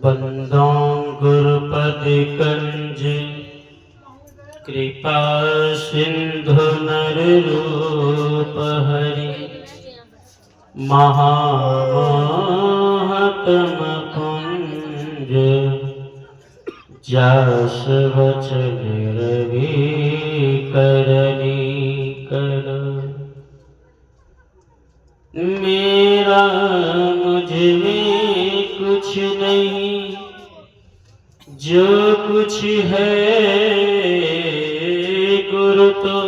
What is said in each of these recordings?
बंदों गुरुपद कंज कृपा सिंधु नर रूप हरि महामोहतम कुंज जस वचन रवि करनी कर। मेरा मुझ में कुछ नहीं, जो कुछ है गुरु तो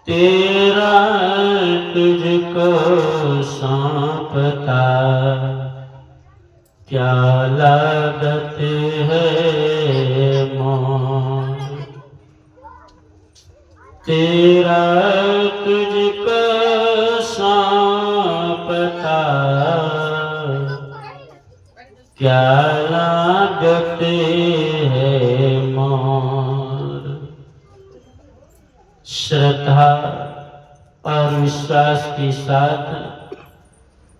तेरा तुझको सौंपता। क्या लागत है मोह तेरा तुझको सौंपता। क्या लागत है मोर। श्रद्धा और विश्वास के साथ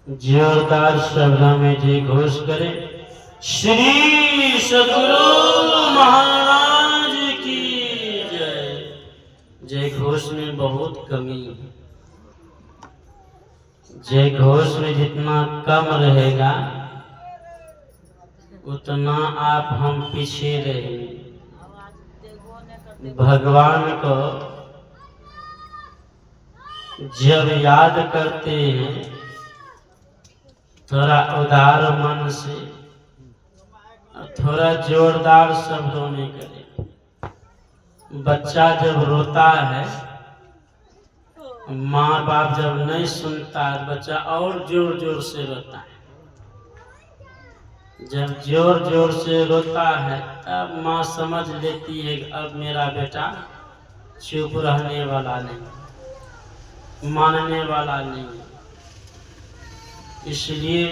जोरदार शब्दों में जय घोष करें। श्री सद्गुरु महाराज की जय। जय घोष में बहुत कमी है। जय घोष में जितना कम रहेगा उतना आप हम पीछे रहेंगे। भगवान को जब याद करते हैं थोड़ा उदार मन से, थोड़ा जोरदार शब्दों में करें। बच्चा जब रोता है, माँ बाप जब नहीं सुनता है, बच्चा और जोर जोर से रोता है। जब जोर जोर से रोता है तब माँ समझ लेती है कि अब मेरा बेटा चुप रहने वाला नहीं, मानने वाला नहीं। इसलिए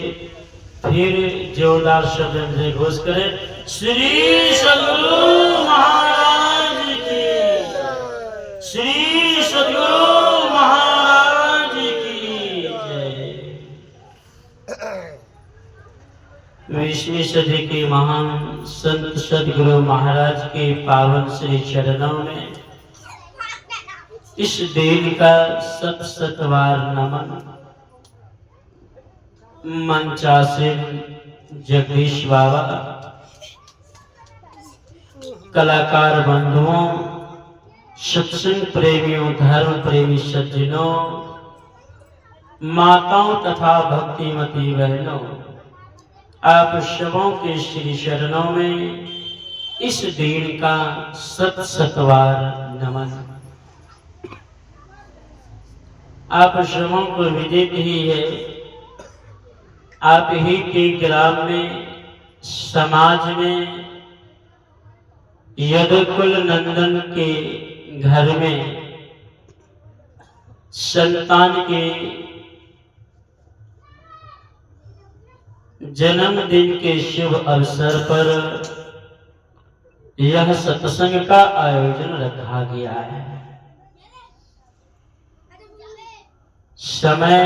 फिर जोरदार शब्द में घोष करें। श्री सद्गुरु महाराज की, श्री सद्गुरु महाराज की जय। 20वीं सदी के महान संत सद्गुरु महाराज के पावन श्री चरणों में इस दिन का सत सतवार नमन। मंचासीन जगदीश बाबा, कलाकार बंधुओं, सत्संग प्रेमियों, धर्म प्रेमी सज्जनों, माताओं तथा भक्तिमती बहनों, आप सबों के श्री चरणों में इस दिन का सत सतवार नमन। आप सबों को विदित ही है, आप ही के ग्राम में, समाज में, यदुकुल नंदन के घर में संतान के जन्मदिन के शुभ अवसर पर यह सत्संग का आयोजन रखा गया है। समय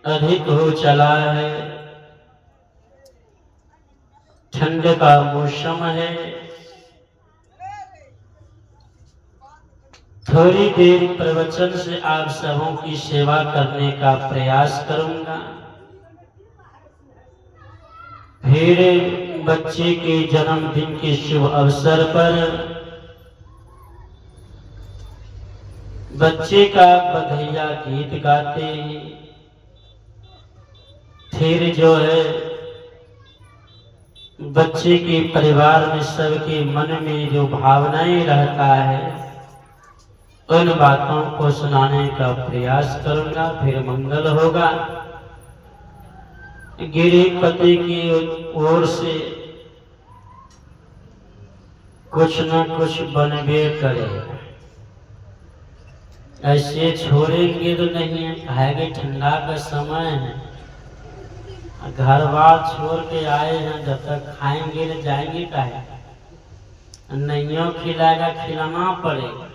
अधिक हो चला है, ठंड का मौसम है। थोड़ी देर प्रवचन से आप सबों की सेवा करने का प्रयास करूंगा। फिर बच्चे के जन्मदिन के शुभ अवसर पर बच्चे का बधाइया गीत गाते, फिर जो है बच्चे के परिवार में सबके मन में जो भावनाएं रहता है उन बातों को सुनाने का प्रयास करूंगा। फिर मंगल होगा। गिरिपति की ओर से कुछ न कुछ बनबे करेगा। ऐसे छोड़ेंगे तो नहीं है, कहेंगे ठंडा का समय है, घर बार छोड़ के आए हैं, जब तक खाएंगे न जाएंगे काहे। नहीं खिलाएगा, खिलाना पड़ेगा,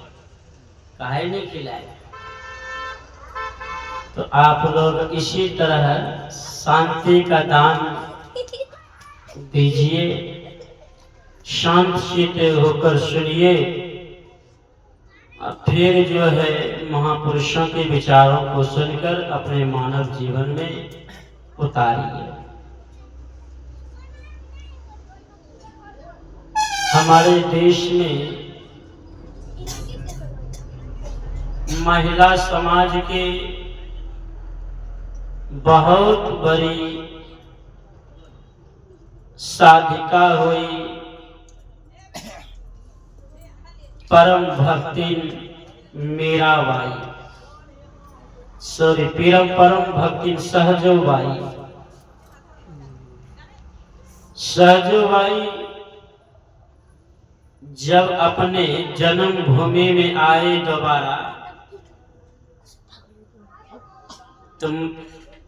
काहे नहीं खिलाएगा। तो आप लोग इसी तरह शांति का दान दीजिए, शांत चित्त होकर सुनिए और फिर जो है महापुरुषों के विचारों को सुनकर अपने मानव जीवन में उतारिए। हमारे देश में महिला समाज के बहुत बड़ी साधिका हुई परम भक्तिन मीराबाई, परम भक्तिन सहजोबाई। सहजोबाई जब अपने जन्मभूमि में आए दोबारा, तुम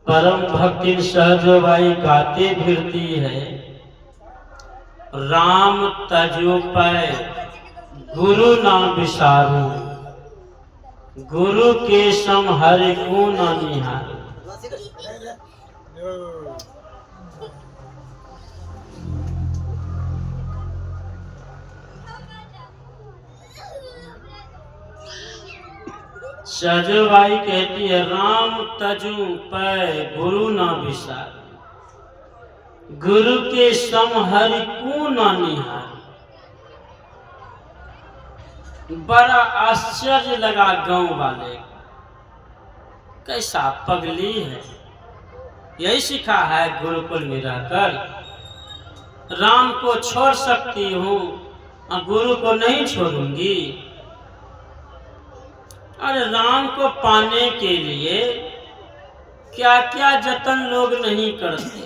परम भक्ति सहजोबाई गाते फिरती है, राम तजो पै गुरु ना विसारू, गुरु के सम हरि को ना निहारू। सहजोबाई कहती है राम तजू पै गुरु ना विसारू, गुरु के सम हरि को ना निहारू। बड़ा आश्चर्य लगा गांव वाले, कैसा पगली है, यही सीखा है गुरुकुल में रहकर, राम को छोड़ सकती हूँ गुरु को नहीं छोड़ूंगी। अरे राम को पाने के लिए क्या क्या जतन लोग नहीं करते,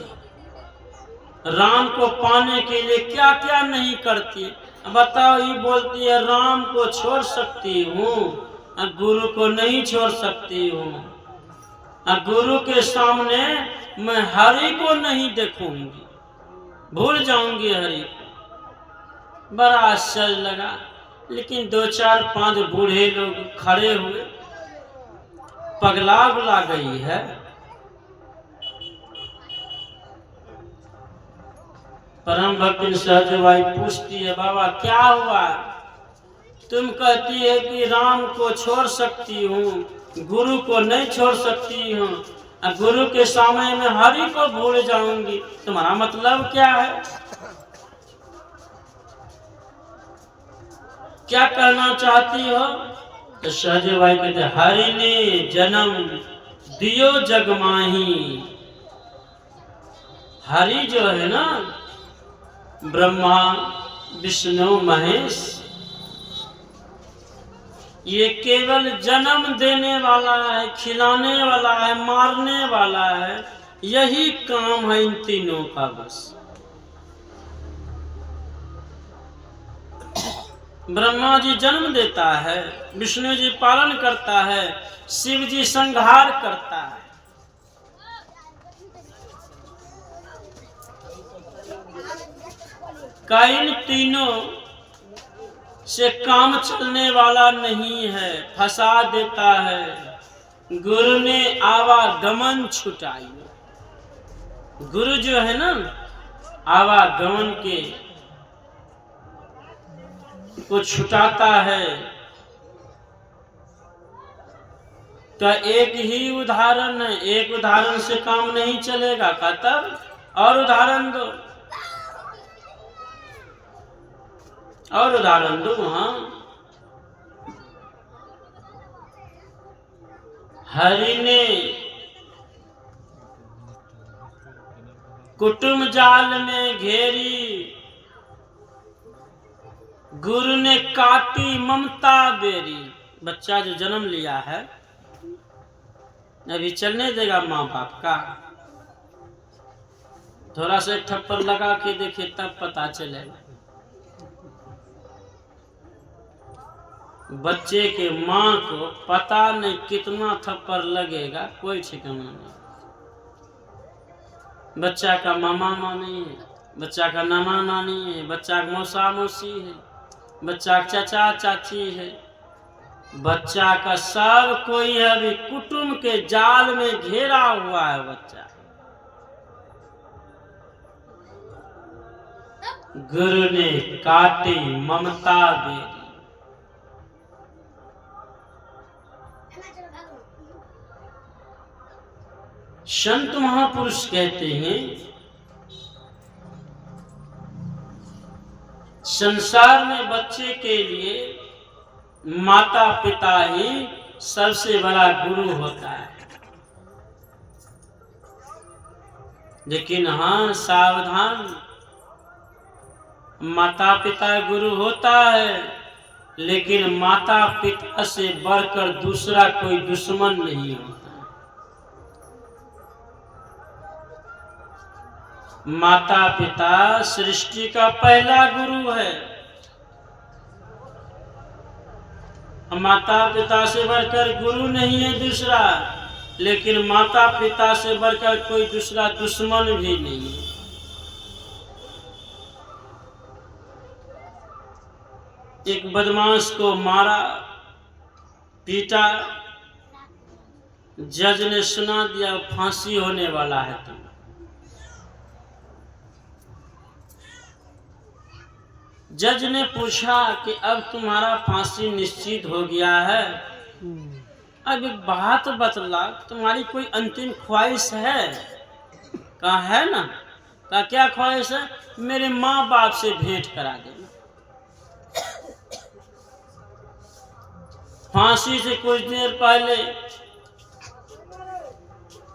राम को पाने के लिए क्या क्या नहीं करती। बताओ, ये बोलती है राम को छोड़ सकती हूँ गुरु को नहीं छोड़ सकती हूँ, गुरु के सामने मैं हरि को नहीं देखूंगी, भूल जाऊंगी हरि को। बड़ा आश्चर्य लगा, लेकिन 2-4-5 बूढ़े लोग खड़े हुए, पगला बुला गई है। परम भक्ति सहजोबाई पूछती है बाबा क्या हुआ, तुम कहती है कि राम को छोड़ सकती हूँ गुरु को नहीं छोड़ सकती हूँ, गुरु के सामने में हरि को भूल जाऊंगी, तुम्हारा मतलब क्या है, क्या कहना चाहती हो। तो सहजोबाई कहते हरि ने जन्म दियो जग माही। हरि जो है ना, ब्रह्मा विष्णु महेश, ये केवल जन्म देने वाला है, खिलाने वाला है, मारने वाला है, यही काम है इन तीनों का बस। ब्रह्मा जी जन्म देता है, विष्णु जी पालन करता है, शिव जी संहार करता है। इन तीनों से काम चलने वाला नहीं है, फंसा देता है। गुरु ने आवागमन छुटाई। गुरु जो है ना, आवागमन के को छुटाता है। तो एक ही उदाहरण है, एक उदाहरण से काम नहीं चलेगा, तब और उदाहरण दो, और उदाहरण दो। हाँ, हरि ने कुटुंब जाल में घेरी, गुरु ने काटी ममता बेरी। बच्चा जो जन्म लिया है अभी चलने देगा माँ बाप का, थोड़ा सा थप्पड़ लगा के देखे तब पता चलेगा। बच्चे के माँ को पता नहीं कितना थप्पड़ लगेगा, कोई ठिकाना नहीं। बच्चा का मामा मामी है, बच्चा का नाना नानी है, बच्चा का मौसा मौसी है, बच्चा का चाचा चाची है, बच्चा का सब कोई अभी कुटुंब के जाल में घेरा हुआ है। बच्चा गुरु ने काटी ममता बेरी। संत महापुरुष कहते हैं संसार में बच्चे के लिए माता पिता ही सबसे बड़ा गुरु होता है। लेकिन हाँ सावधान, माता पिता गुरु होता है, लेकिन माता पिता से बढ़कर दूसरा कोई दुश्मन नहीं होता। माता पिता सृष्टि का पहला गुरु है। माता पिता से बढ़कर गुरु नहीं है दूसरा, लेकिन माता पिता से बढ़कर कोई दूसरा दुश्मन भी नहीं है। एक बदमाश को मारा, पीटा, जज ने सुना दिया फांसी होने वाला है तुम। जज ने पूछा कि अब तुम्हारा फांसी निश्चित हो गया है, अब एक बात बतला, तुम्हारी कोई अंतिम ख्वाहिश है? कहा है ना। कहा क्या ख्वाहिश है? मेरे माँ बाप से भेंट करा देना। फांसी से कुछ देर पहले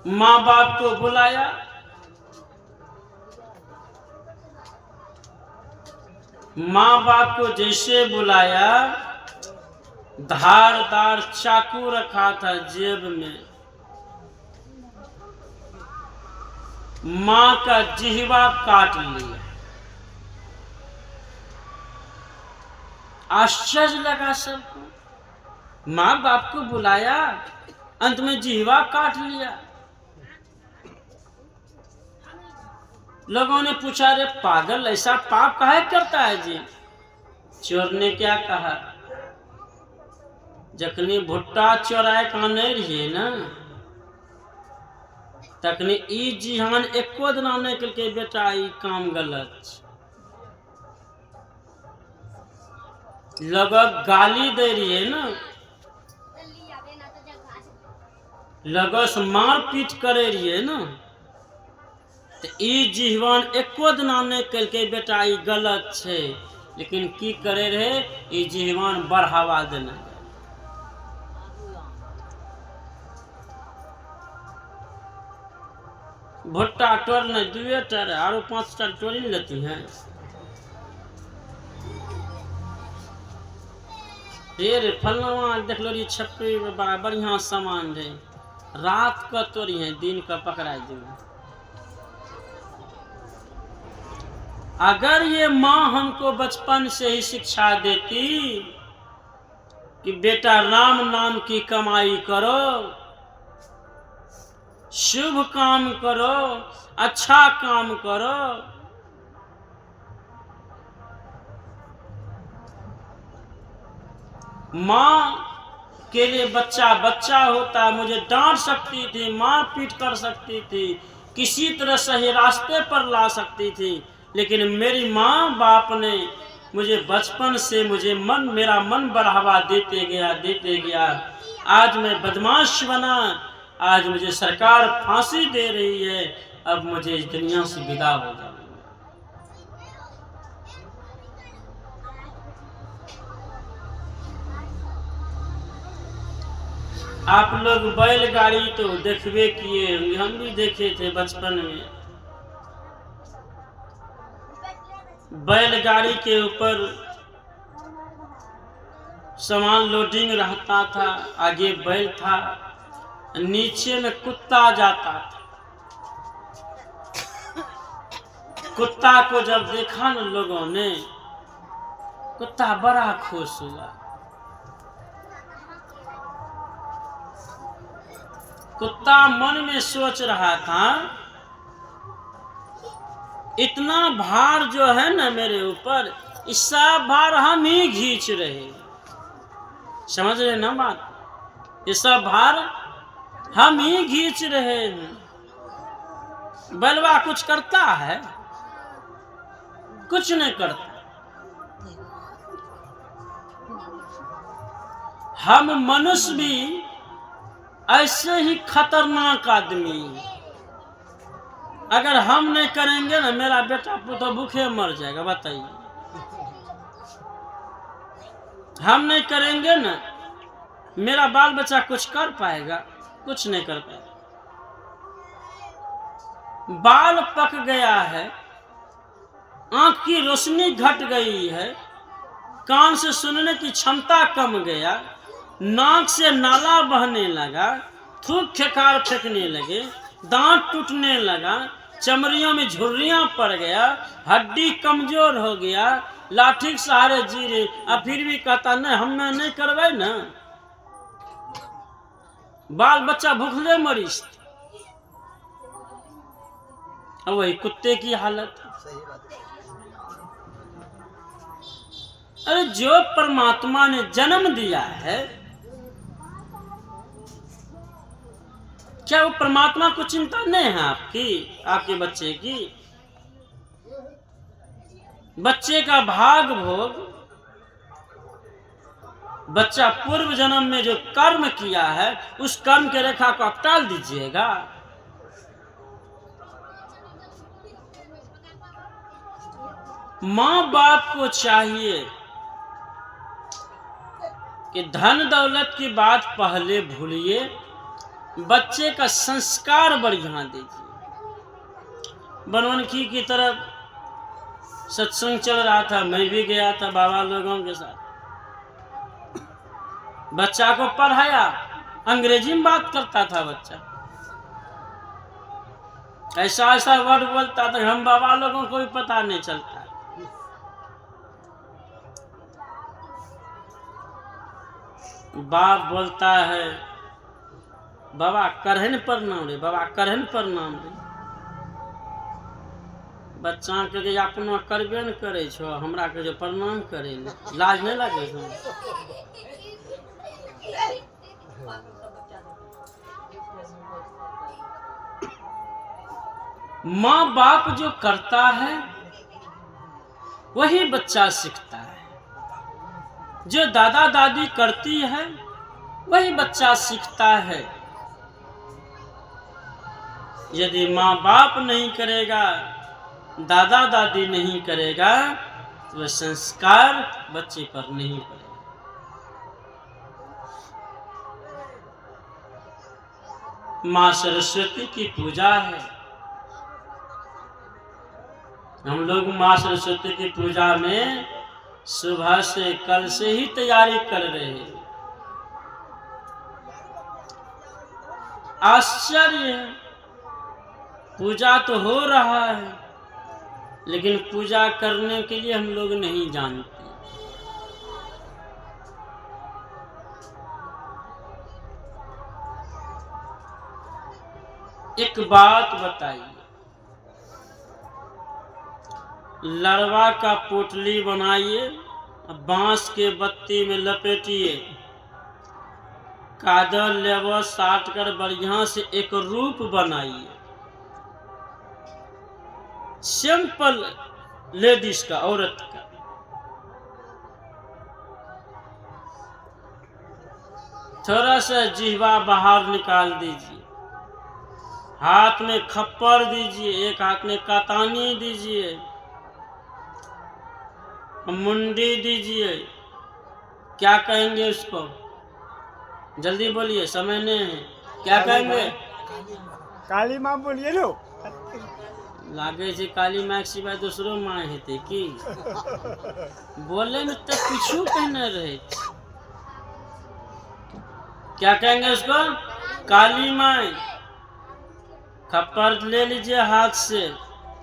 माँ बाप को बुलाया, माँ बाप को जैसे बुलाया, धारदार चाकू रखा था जेब में, माँ का जिह्वा काट लिया। आश्चर्य लगा सबको, माँ बाप को बुलाया, अंत में जिह्वा काट लिया। लोगों ने पूछा, रे पागल, ऐसा पाप काहे करता है जी? चोर ने क्या कहा, जखनी भुट्टा चोराए काने रहिए ना, तखनी ई जिहान एको दिना नहीं करके बेटा ई काम गलत। लोग गाली दे रही है ना, लोगों से मार पीट करे रही है ना, तो ई जीवन एको दिना नहीं करके बेटा ई गलत छे, लेकिन की करे रहे, ई जीवन बढ़ावा देना। भुट्टा टोर नहीं, दुए टर और 5 टर टोरी लेती हैं। रे फलवा देख लो, ये छप्पी बड़ा बढ़िया सामान है, रात का तोरी है, दिन का पकड़ा देंगे। अगर ये माँ हमको बचपन से ही शिक्षा देती कि बेटा राम नाम की कमाई करो, शुभ काम करो, अच्छा काम करो, माँ के लिए बच्चा बच्चा होता, मुझे डांट सकती थी, मार पीट कर सकती थी, किसी तरह सही रास्ते पर ला सकती थी, लेकिन मेरी माँ बाप ने मुझे बचपन से मेरा मन बढ़ावा देते गया। आज मैं बदमाश बना, आज मुझे सरकार फांसी दे रही है, अब मुझे इस दुनिया से विदा हो जाना। आप लोग बैलगाड़ी तो देखबे किए, हम भी देखे थे बचपन में। बैलगाड़ी के ऊपर सामान लोडिंग रहता था, आगे बैल था, नीचे में कुत्ता जाता था। कुत्ता को जब देखा न लोगों ने, कुत्ता बड़ा खुश हुआ। कुत्ता मन में सोच रहा था, इतना भार जो है ना मेरे ऊपर, इस सब भार हम ही खींच रहे। समझ रहे ना बात? ये सब भार हम ही खींच रहे हैं। बलवा कुछ करता है? कुछ नहीं करता। हम मनुष्य भी ऐसे ही खतरनाक आदमी। अगर हम नहीं करेंगे ना, मेरा बेटा तो भूखे मर जाएगा। बताइए, हम नहीं करेंगे ना, मेरा बाल बच्चा कुछ कर पाएगा? कुछ नहीं कर पाएगा। बाल पक गया है, आंख की रोशनी घट गई है, कान से सुनने की क्षमता कम गया, नाक से नाला बहने लगा, थूक खेकार फेंकने लगे, दांत टूटने लगा, चमड़ियों में झुर्रियां पड़ गया, हड्डी कमजोर हो गया, लाठी के सहारे जी रहे, अब फिर भी कहता नहीं हम नहीं करवाए ना। बाल बच्चा भूखले मरीज। अब वही कुत्ते की हालत। अरे जो परमात्मा ने जन्म दिया है, क्या वो परमात्मा को चिंता नहीं है आपकी, आपके बच्चे की? बच्चे का भाग भोग, बच्चा पूर्व जन्म में जो कर्म किया है उस कर्म के रेखा को आप टाल दीजिएगा। माँ बाप को चाहिए कि धन दौलत की बात पहले भूलिए, बच्चे का संस्कार बढ़िया दीजिए। बनवनखी की तरफ सत्संग चल रहा था, मैं भी गया था बाबा लोगों के साथ। बच्चा को पढ़ाया, अंग्रेजी में बात करता था बच्चा, ऐसा ऐसा वर्ड बोलता था हम बाबा लोगों को भी पता नहीं चलता। बाप बोलता है बाबा करहन प्रणाम रे, बाबा करहन प्रणाम रे। बच्चा के अपना करबे न करे छो, हमरा के जो प्रणाम करे, लाज नहीं लगे छो? माँ बाप जो करता है वही बच्चा सीखता है, जो दादा दादी करती है वही बच्चा सीखता है। यदि माँ बाप नहीं करेगा, दादा दादी नहीं करेगा, तो वह संस्कार बच्चे पर नहीं पड़ेगा। माँ सरस्वती की पूजा है। हम लोग माँ सरस्वती की पूजा में सुबह से कल से ही तैयारी कर रहे हैं। आश्चर्य है, पूजा तो हो रहा है लेकिन पूजा करने के लिए हम लोग नहीं जानते। एक बात बताइए, लड़वा का पोटली बनाइए, बांस के बत्ती में लपेटिए, काजल लेवर साट कर बढ़िया से एक रूप बनाइए, सिंपल लेडीज का, औरत का। थोड़ा सा जिह्वा बाहर निकाल दीजिए, हाथ में खप्पर दीजिए, एक हाथ में कातानी दीजिए, मुंडी दीजिए। क्या कहेंगे उसको? जल्दी बोलिए, समय नहीं है। क्या कहेंगे? काली माँ बोलिए लो। लागे से काली माँ के सिवाय दूसरो माँ हेते की? बोले में तो पीछू कहने रहे। क्या कहेंगे उसको? काली माँ। खप्पर ले लीजिए हाथ से,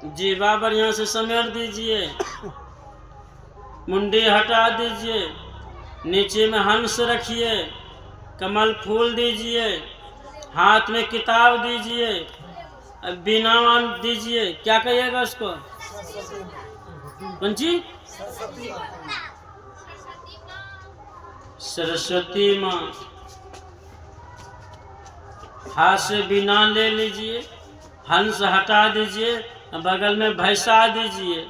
जीवा बढ़िया से समेट दीजिए, मुंडी हटा दीजिए, नीचे में हंस रखिए, कमल फूल दीजिए, हाथ में किताब दीजिए, बीना दीजिए। क्या कहिएगा उसको? कौन सी? सरस्वती माँ, हाथ से बिना ले लीजिए, हंस हटा दीजिए, बगल में भैंसा दीजिए,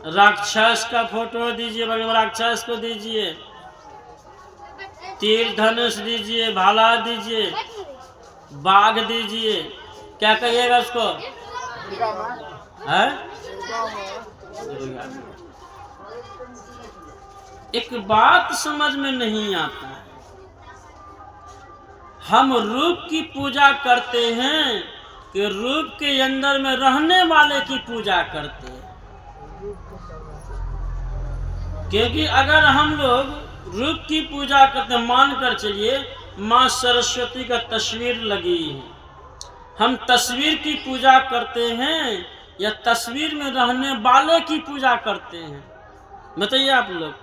राक्षस का फोटो दीजिए, बगल में राक्षस को दीजिए, तीर धनुष दीजिए, भाला दीजिए, बाघ दीजिए, क्या कहिएगा उसको? है? एक बात समझ में नहीं आता है, हम रूप की पूजा करते हैं कि रूप के अंदर में रहने वाले की पूजा करते हैं? क्योंकि अगर हम लोग रूप की पूजा करते, मान कर चलिए माँ सरस्वती का तस्वीर लगी है, हम तस्वीर की पूजा करते हैं या तस्वीर में रहने वाले की पूजा करते हैं? बताइए आप लोग।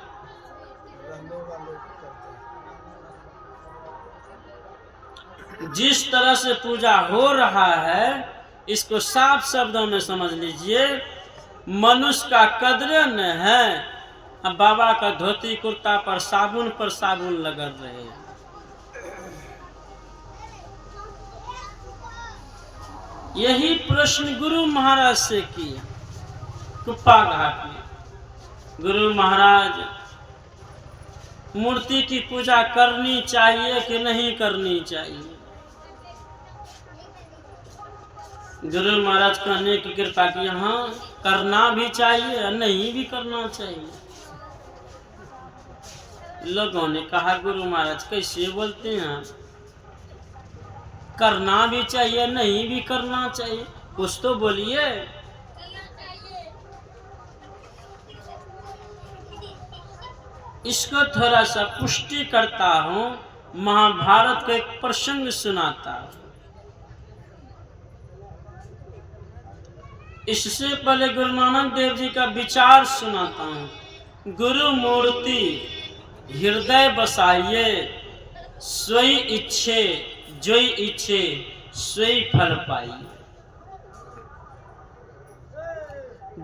जिस तरह से पूजा हो रहा है, इसको साफ शब्दों में समझ लीजिए, मनुष्य का कदर न है, अब बाबा का धोती कुर्ता पर साबुन लगा रहे हैं। यही प्रश्न गुरु महाराज से किया कुप्पा घाट में। गुरु महाराज, मूर्ति की पूजा करनी चाहिए कि नहीं करनी चाहिए? गुरु महाराज कहने की कृपा की, हाँ करना भी चाहिए और नहीं भी करना चाहिए। लोगों ने कहा गुरु महाराज कैसे बोलते हैं आप, करना भी चाहिए नहीं भी करना चाहिए, कुछ तो बोलिए। इसको थोड़ा सा पुष्टि करता हूं, महाभारत का एक प्रसंग सुनाता हूं। इससे पहले गुरु नानक देव जी का विचार सुनाता हूं। गुरु मूर्ति हृदय बसाइए, सोई इच्छे जोई इच्छे सोई फल पाइए।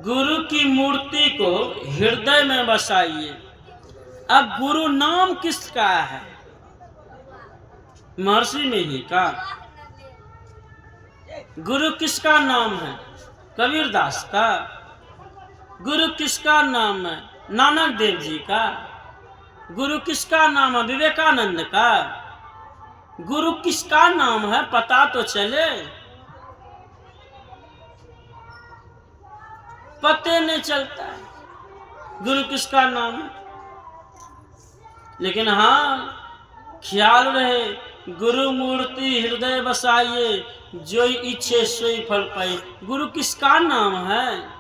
गुरु की मूर्ति को हृदय में बसाइए। अब गुरु नाम किसका है? महर्षि में ही का? गुरु किसका नाम है? कबीरदास का? गुरु किसका नाम है? नानक देव जी का? गुरु किसका नाम है? विवेकानंद का? गुरु किसका नाम है? पता तो चले। पते नहीं चलता है गुरु किसका नाम है। लेकिन हाँ, ख्याल रहे, गुरु मूर्ति हृदय बसाइए, जो इच्छे सोई फल पाए। गुरु किसका नाम है?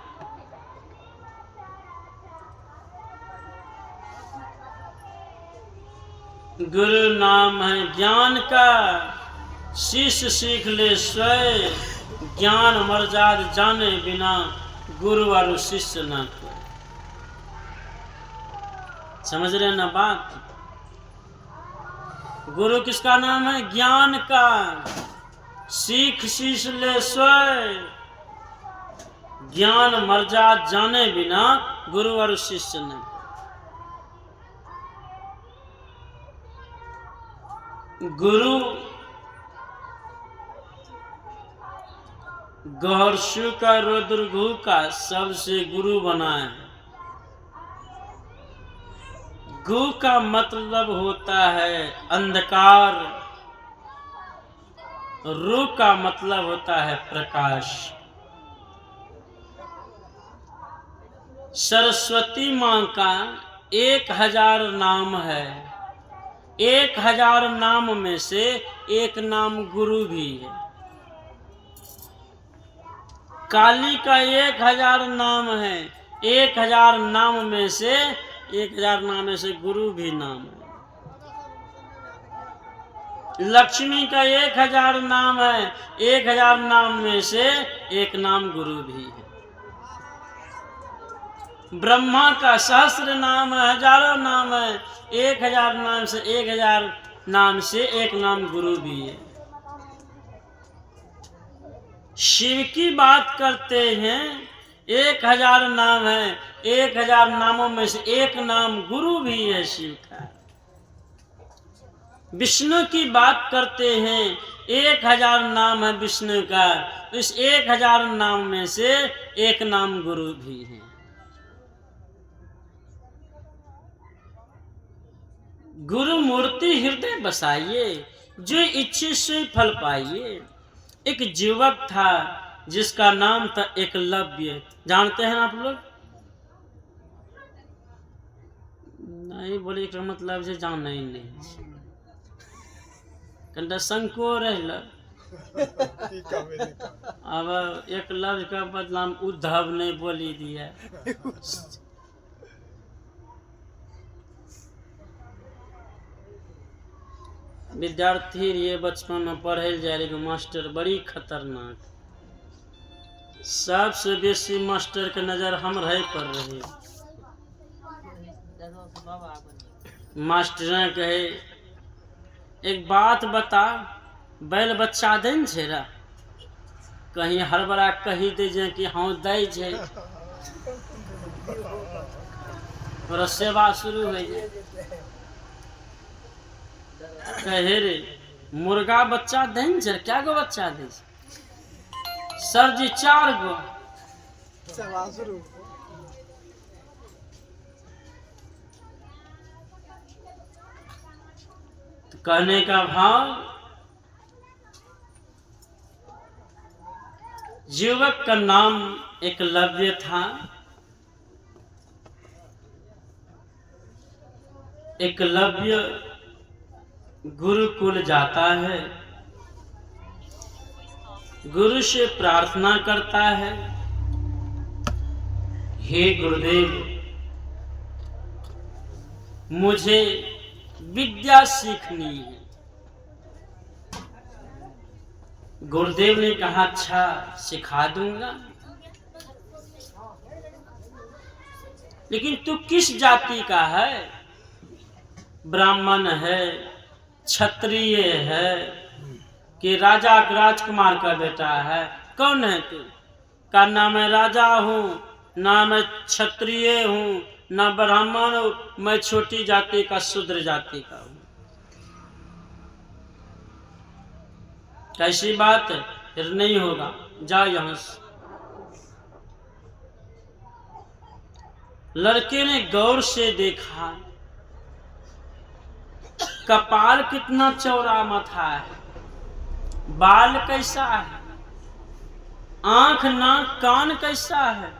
गुरु नाम है ज्ञान का, शिष्य सीख ले स्वय, ज्ञान मर्याद जाने बिना गुरु और शिष्य न कोई। समझ रहे ना बात? गुरु किसका नाम है? ज्ञान का, सीख शीश ले स्वय, ज्ञान मर्याद जाने बिना गुरु और शिष्य ने। गुरु गहर्षु का रुद्रघु का सबसे गुरु बना है। गु का मतलब होता है अंधकार, रु का मतलब होता है प्रकाश। सरस्वती माँ का 1000 नाम है। 1000 नाम में से एक नाम गुरु भी है। काली का 1000 नाम है। 1000 नाम में से 1000 नाम में से गुरु भी नाम है। लक्ष्मी का 1000 नाम है। 1000 नाम में से एक नाम गुरु भी है। ब्रह्मा का सहस्र नाम है, हजारों नाम है। 1000 नाम से 1000 नाम से एक नाम गुरु भी है। शिव की बात करते हैं, 1000 नाम है। 1000 नामों में से एक नाम गुरु भी है शिव का। विष्णु की बात करते हैं, 1000 नाम है विष्णु का, इस 1000 नाम में से एक नाम गुरु भी है। गुरु मूर्ति हृदय बसाइए, जो इच्छे से फल पाइए। एक युवक था जिसका नाम था एकलव्य। जानते हैं आप लोग? नहीं बोले, इसका मतलब से जान ही नहीं, कंटा संकोर है। अब एकलव्य का बदनाम उद्धव ने बोली दिया। विद्यार्थी ये बचपन में पढ़े जा रही मास्टर बड़ी खतरनाक, सबसे बेसी मास्टर के नजर हम रहे पर रही। मास्टर कहे एक बात बता, बैल बच्चा देन छेरा, कहीं हड़बड़ा कही दे जे कि हाँ दे जे, और सेवा शुरू हो जाए। कहे रे मुर्गा बच्चा देन छे, क्या गो बच्चा दे? सर जी 4 गो। सेवा शुरू। तो कहने का भाव, युवक का नाम एकलव्य था। एकलव्य गुरुकुल जाता है, गुरु से प्रार्थना करता है, हे गुरुदेव मुझे विद्या सीखनी है। गुरुदेव ने कहा अच्छा सिखा दूंगा, लेकिन तू किस जाति का है? ब्राह्मण है, क्षत्रिय है कि राजा राजकुमार का बेटा है? कौन है तू? का ना मैं राजा हूँ, ना मैं क्षत्रिय हूँ, ना ब्राह्मण हूँ, मैं छोटी जाति का शूद्र जाति का हूँ। कैसी बात है? फिर नहीं होगा, जा यहां से। लड़के ने गौर से देखा, कपाल कितना चौड़ा मथा है, बाल कैसा है, आंख नाक कान कैसा है,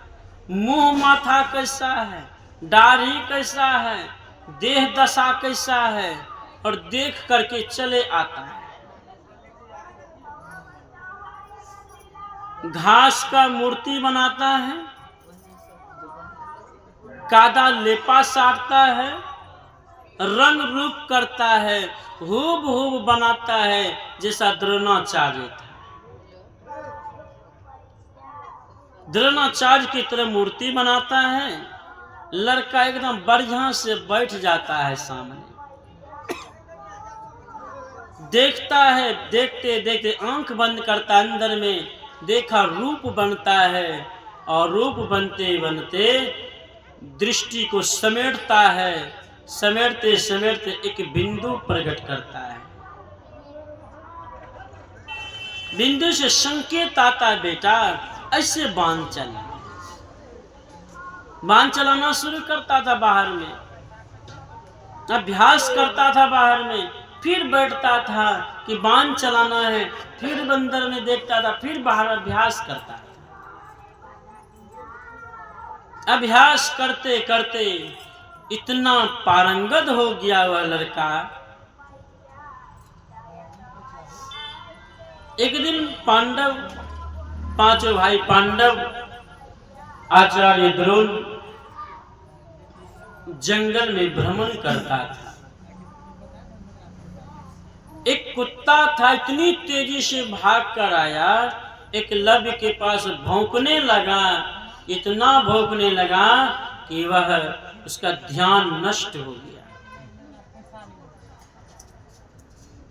मुंह माथा कैसा है, दाढ़ी कैसा है, देह दशा कैसा है, और देख करके चले आता है। घास का मूर्ति बनाता है, कादा लेपा साटता है, रंग रूप करता है, हूब बनाता है जैसा द्रोणाचार्य था। द्रोणाचार्य की तरह मूर्ति बनाता है। लड़का एकदम बढ़िया से बैठ जाता है सामने, देखता है, देखते देखते आंख बंद करता, अंदर में देखा रूप बनता है, और रूप बनते बनते दृष्टि को समेटता है, समेटते समेटते एक बिंदु प्रकट करता है। बिंदु से संकेत आता है, बेटा ऐसे बांध चला। बांध चलाना शुरू करता था बाहर में, अभ्यास करता था बाहर में, फिर बैठता था कि बांध चलाना है, फिर अंदर में देखता था, फिर बाहर अभ्यास करता था। अभ्यास करते करते इतना पारंगत हो गया वह लड़का। एक दिन पांडव, 5 भाई पांडव, आचार्य द्रोण जंगल में भ्रमण करता था। एक कुत्ता था, इतनी तेजी से भाग कर आया, एकलव्य के पास भौंकने लगा, इतना भौंकने लगा कि वह उसका ध्यान नष्ट हो गया।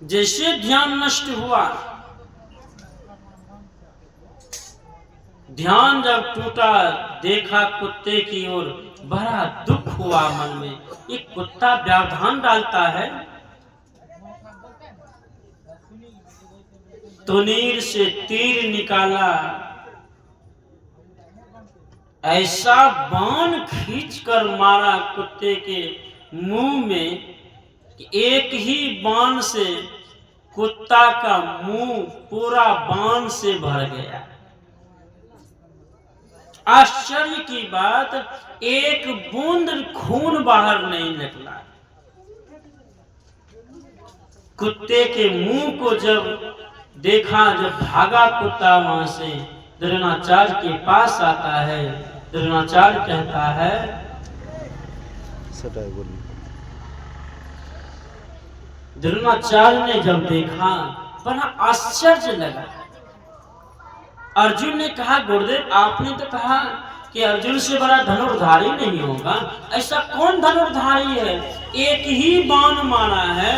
जैसे ध्यान नष्ट हुआ, ध्यान जब टूटा, देखा कुत्ते की ओर, बड़ा दुख हुआ मन में। ये कुत्ता व्यवधान डालता है, तुनीर से तीर निकाला, ऐसा बाण खींच कर मारा कुत्ते के मुंह में कि एक ही बाण से कुत्ता का मुंह पूरा बाण से भर गया। आश्चर्य की बात, एक बूंद खून बाहर नहीं निकला। कुत्ते के मुंह को जब देखा, जब भागा कुत्ता वहां से, द्रोणाचार्य के पास आता है। द्रोणाचार्य कहता है, द्रोणाचार्य ने जब देखा बड़ा आश्चर्य लगा। अर्जुन ने कहा, गुरुदेव आपने तो कहा कि अर्जुन से बड़ा धनुर्धारी नहीं होगा, ऐसा कौन धनुर्धारी है? एक ही बाण मारा है,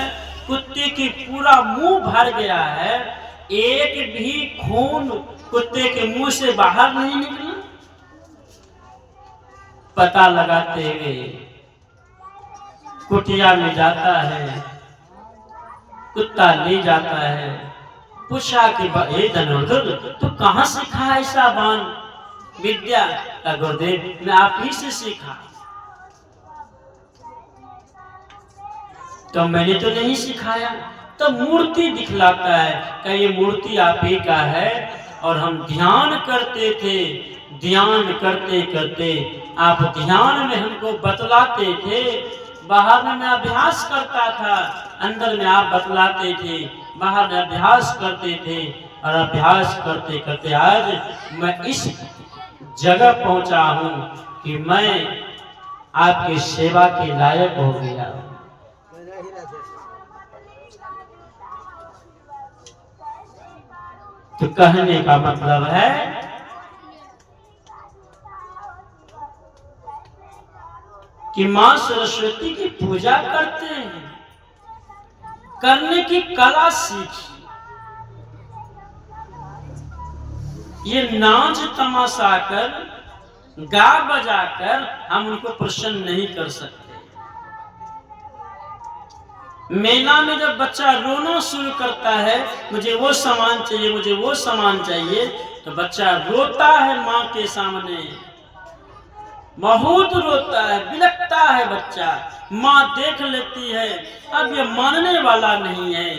कुत्ते की पूरा मुंह भर गया है, एक भी खून कुत्ते के मुंह से बाहर नहीं निकला। पता लगाते हुए कुटिया में जाता है, कुत्ता ले जाता है, पूछा कि हे धनुर्धर, तू कहाँ सीखा ऐसा बाण विद्या? गुरुदेव मैं आप ही से सीखा। तो मैंने तो नहीं सिखाया। तो मूर्ति दिखलाता है कि ये मूर्ति आप ही का है, और हम ध्यान करते थे, ध्यान करते करते आप ध्यान में हमको बतलाते थे, बाहर में मैं अभ्यास करता था, अंदर में आप बतलाते थे, बाहर में अभ्यास करते थे, और अभ्यास करते करते आज मैं इस जगह पहुंचा हूं कि मैं आपकी सेवा के लायक हो गया। तो कहने का मतलब है कि मां सरस्वती की पूजा करते हैं, करने की कला सीखी। ये नाच तमाशा कर, गा बजा कर हम उनको प्रसन्न नहीं कर सकते। मेला में जब बच्चा रोना शुरू करता है, मुझे वो सामान चाहिए, मुझे वो सामान चाहिए, तो बच्चा रोता है माँ के सामने, बहुत रोता है, बिलखता है बच्चा। माँ देख लेती है, अब ये मानने वाला नहीं है,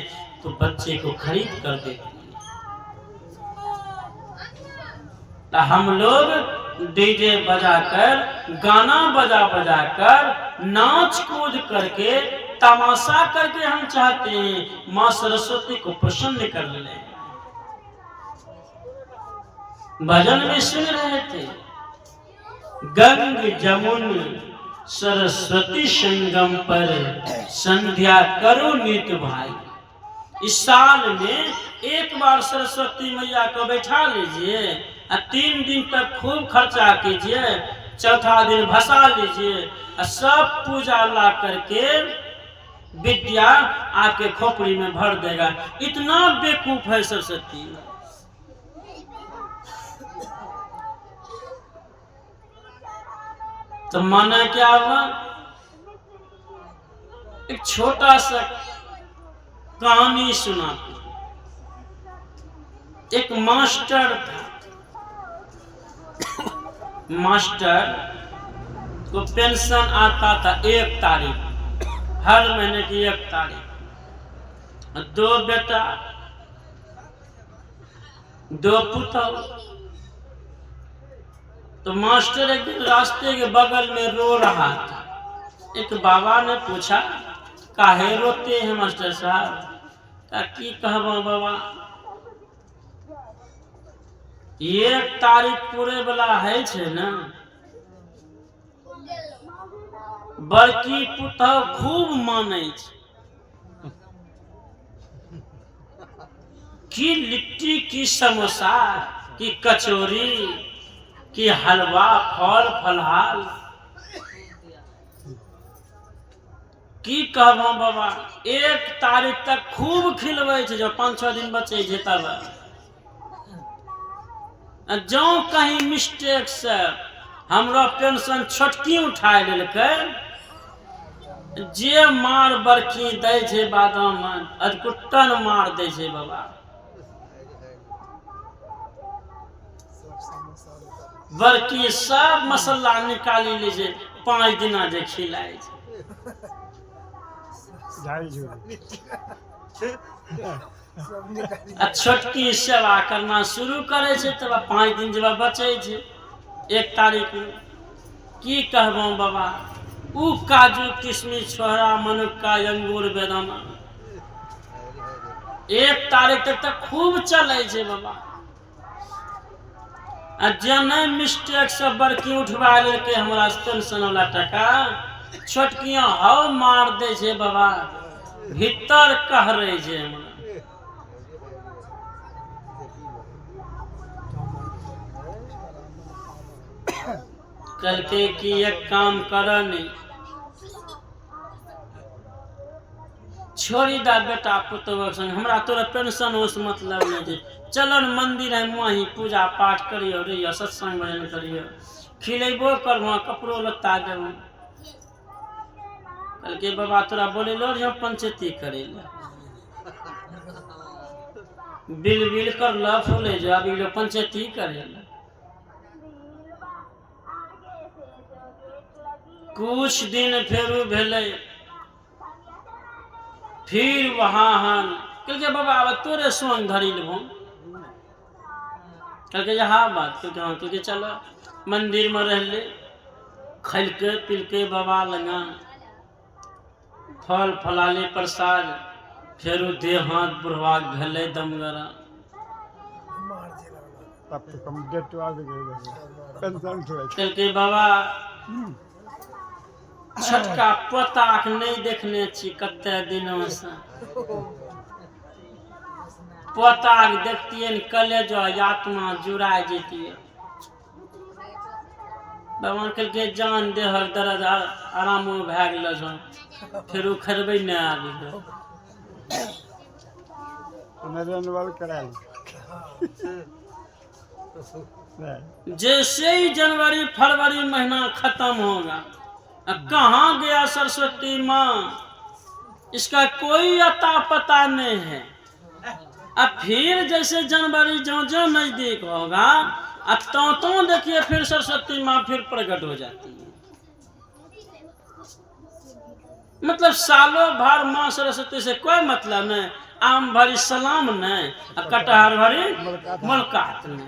तो बच्चे को खरीद कर देती है। तो हम लोग डीजे बजाकर, गाना बजा बजाकर, नाच कूद करके, तमाशा करके हम चाहते हैं मां सरस्वती को प्रसन्न कर ले। भजन में सुन रहे थे, गंग जमुन सरस्वती संगम पर संध्या करो नित भाई। इस साल में एक बार सरस्वती मैया को बैठा लीजिए, 3 दिन तक खूब खर्चा कीजिए, चौथा दिन भसा लीजिए, सब पूजा ला करके विद्या आपके खोपड़ी में भर देगा। इतना बेवकूफ है सरस्वती। तो माना क्या हुआ? एक छोटा सा कहानी सुनाती। एक मास्टर था, मास्टर को पेंशन आता था 1 तारीख, हर महीने की 1 तारीख। 2 बेटा, 2 पुत्र। तो मास्टर एक दिन रास्ते के बगल में रो रहा था। एक बाबा ने पूछा, काहे रोते हैं मास्टर साहब? की कहबो बाबा, 1 तारीख पूरे वाला है छे ना, बड़की पुतौ खूब माने छे कि लिट्टी की समोसा की कचौरी की हलवा फल फलहार की कहबो बाबा। 1 तारीख तक खूब खिलबै छे, जो 5-6 दिन बचे छै तब जो कहीं मिस्टेक से हमरा पेंशन छोटकी उठा लेलकै, जे मार बरकी दै छै बादाम अधकुट्टन मार दै छै बाबा। बरकी सब मसाला निकाली ले छै, 5 दिना जे खिलाए छै। आ छोटकी सेवा करना शुरू करे छै तब 5 दिन जब बचे छै 1 तारीख में की कहबो बाबा, उ काजू किशमिश छोहरा मनुक्का अंगूर बेदाना 1 तारीख तक खूब चले छै बाबा। आ जने मिस्टेक से बड़की उठवा लेके हमरा पेंशन वाला टका, छोटकियां हाउ मार दे छै बाबा, भीतर कहरे छै हमरा। कल के कि एक काम कर नहीं, छोड़ी दा बेटा पुतोह संग, हमरा तोरा पेंशन उस मतलब नहीं छै। चलन मंदिर है वहीं पूजा पाठ करियो रहियो, सत्संग भजन करियो, खिलेबो करबो, कपड़ो लत्ता देबो। कल के बाबा तोरा बोले लो जो पंचायती करे ला, बिल बिल कर ला फूले जो अभी लो पंचायती करे ला। कुछ दिन फेरू भेले, फिर वहां हम कहल बाबा अब तोरे संग धरी लेबो। कहल हाँ बात, कहल चलो मंदिर में रह ले, खैलके पिलके बाबा लगा फल फलाली प्रसाद, फेरू देह हाथ बुढ़वा भेले दमगरा। कहल बाबा छोटका पोताक नहीं देखने छी कते दिनों से, पोताक देखतिए न कलेजो आत्मा जुड़ा जेतिए। भगवान कहल के जान देह दर्द आरामो भए गेल छो, फिर खरबे न आबी जैसे ही जनवरी फरवरी महीना खत्म होगा, कहाँ गया सरस्वती माँ, इसका कोई अता पता नहीं है। अब फिर जैसे जनवरी जो जो नजदीक होगा, अब तो देखिए फिर सरस्वती माँ फिर प्रकट हो जाती है। मतलब सालों भर माँ सरस्वती से कोई मतलब नहीं, आम भरी सलाम नहीं, कटहर भरी मुलाकात नहीं।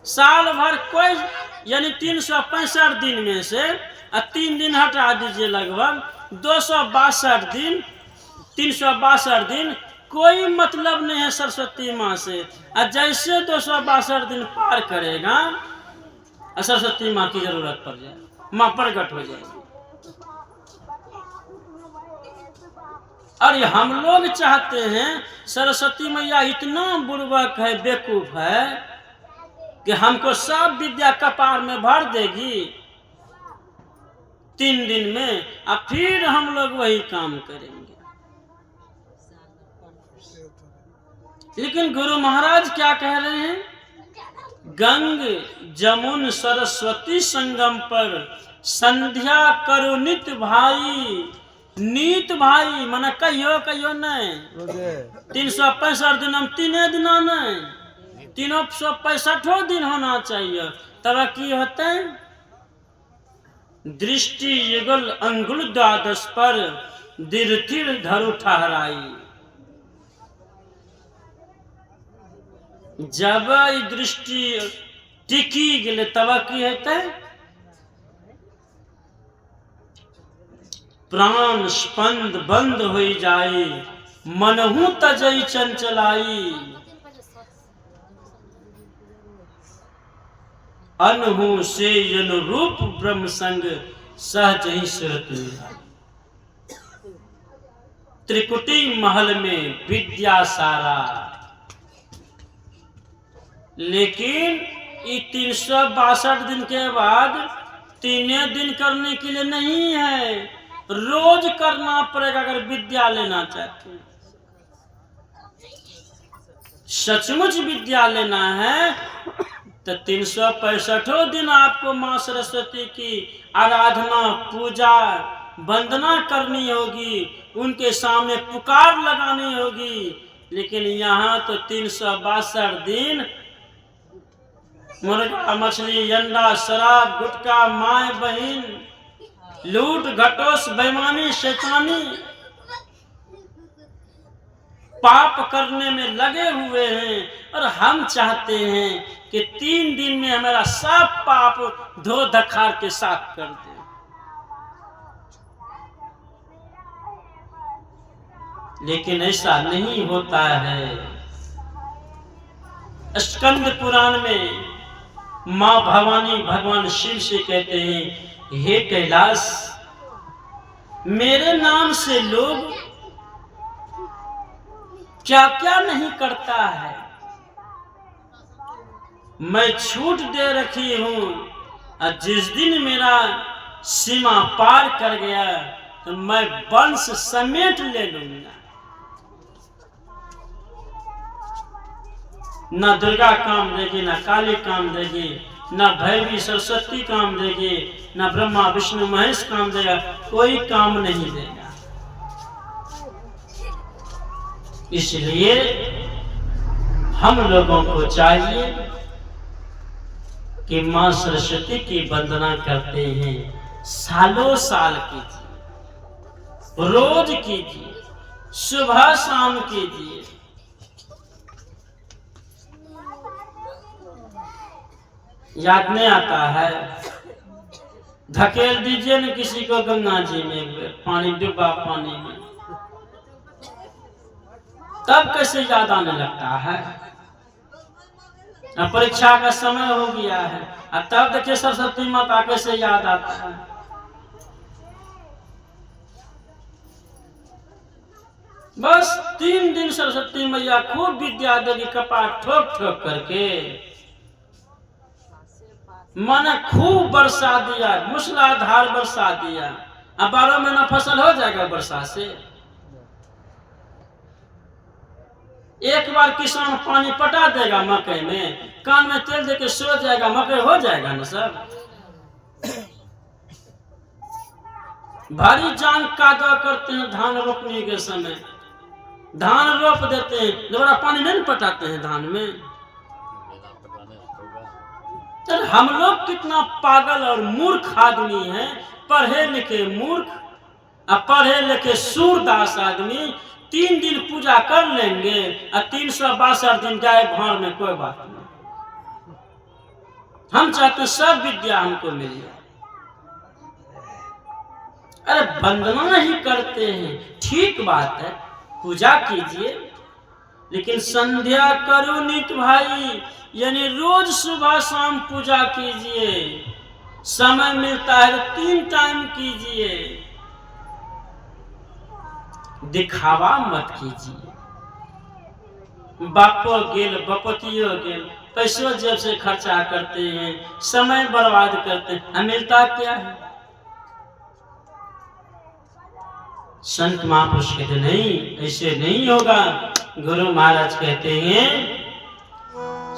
साल भर कोई, यानी 365 दिन में से 3 दिन हटा दीजिए, लगभग 262 दिन, 362 दिन कोई मतलब नहीं है सरस्वती माँ से। और जैसे 262 दिन पार करेगा, सरस्वती माँ की जरूरत पड़ जाए, माँ प्रकट हो जाएगी। और हम लोग चाहते हैं सरस्वती मैया इतना बुर्बक है, बेवकूफ है कि हमको सब विद्या कपार में भर देगी 3 दिन में, और फिर हम लोग वही काम करेंगे। लेकिन गुरु महाराज क्या कह रहे हैं, गंग जमुन सरस्वती संगम पर संध्या करो नित भाई। नीत भाई माने कहियो कहियो नहीं, 365 दिन हम 3 दिन नहीं, 365 दिन होना चाहिए। तब की होते हैं, दृष्टि युगल अंगुल द्वादश पर दीर्घ धरु ठहराई। जब दृष्टि टिकी गए तब की होते, प्राण स्पंद बंद हो जाए, मनहु तजई चंचलाई। अनहु से अनुरूप ब्रह्म संग सहज ही सुरत। त्रिकुटी महल में विद्या सारा, लेकिन ये 362 दिन के बाद 3 दिन करने के लिए नहीं है, रोज करना पड़ेगा अगर विद्या लेना चाहते हैं। सचमुच विद्या लेना है तो 365 दिन आपको माँ सरस्वती की आराधना, पूजा, वंदना करनी होगी, उनके सामने पुकार लगानी होगी। लेकिन यहाँ तो 362 दिन मुर्गा, मछली, अंडा, शराब, गुटखा, माए बहन, लूट, घटोस, बेईमानी, शैतानी, पाप करने में लगे हुए हैं। और हम चाहते हैं कि 3 दिन में हमारा सब पाप धो धखार के साफ कर दे। लेकिन ऐसा नहीं होता है। स्कंद पुराण में मां भवानी भगवान शिव से कहते हैं, हे कैलाश, मेरे नाम से लोग क्या क्या नहीं करता है, मैं छूट दे रखी हूं। और जिस दिन मेरा सीमा पार कर गया तो मैं वंश समेट ले लूंगा। ना दुर्गा काम देगी, ना काली काम देगी, ना भैरवी सरस्वती काम देगी, ना ब्रह्मा विष्णु महेश काम देगा, कोई काम नहीं देगा। इसलिए हम लोगों को चाहिए कि मां सरस्वती की वंदना करते हैं, सालों साल कीजिए, रोज कीजिए, सुबह शाम कीजिए। याद नहीं आता है, धकेल दीजिए न किसी को गंगा जी में, पानी डूबा पानी में, तब कैसे याद आने लगता है। अब परीक्षा का समय हो गया है, अब तब देखिए सरस्वती माता कैसे याद आता है। बस 3 दिन सरस्वती मैया खूब विद्या देगी, कपाट ठोक ठोक करके माने खूब बरसा दिया, मूसलाधार बरसा दिया। अब 12 महीना फसल हो जाएगा वर्षा से। एक बार किसान पानी पटा देगा मकई में, कान में तेल देके सो जाएगा, मकई हो जाएगा ना सब। भारी जान कादवा करते हैं धान रोपने के समय, धान रोप देते हैं, दोबारा पानी नहीं पटाते हैं धान में। तो हम लोग कितना पागल और मूर्ख आदमी हैं, पढ़े लिखे मूर्ख, अब पढ़े लिखे सूरदास आदमी 3 दिन पूजा कर लेंगे और 362 दिन जाए भाड़ में, कोई बात नहीं। हम चाहते सब विद्या हमको मिल जाए। अरे वंदना ही करते हैं, ठीक बात है, पूजा कीजिए, लेकिन संध्या करो नित भाई, यानी रोज सुबह शाम पूजा कीजिए। समय मिलता है तो 3 टाइम कीजिए। दिखावा मत कीजिए। बापो गेल, बपतियो गेल, पैसों जेब से खर्चा करते हैं, समय बर्बाद करते हैं, मिलता क्या है। संत महापुरुष कहते नहीं, ऐसे नहीं होगा। गुरु महाराज कहते हैं,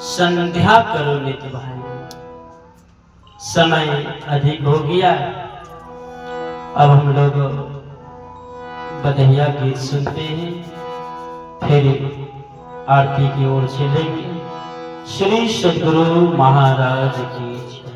संध्या करो नित भाई। समय अधिक हो गया, अब हम लोग बधैया गीत सुनते हैं, फिर आरती की ओर चलेंगे। श्री सद्गुरु महाराज की जय।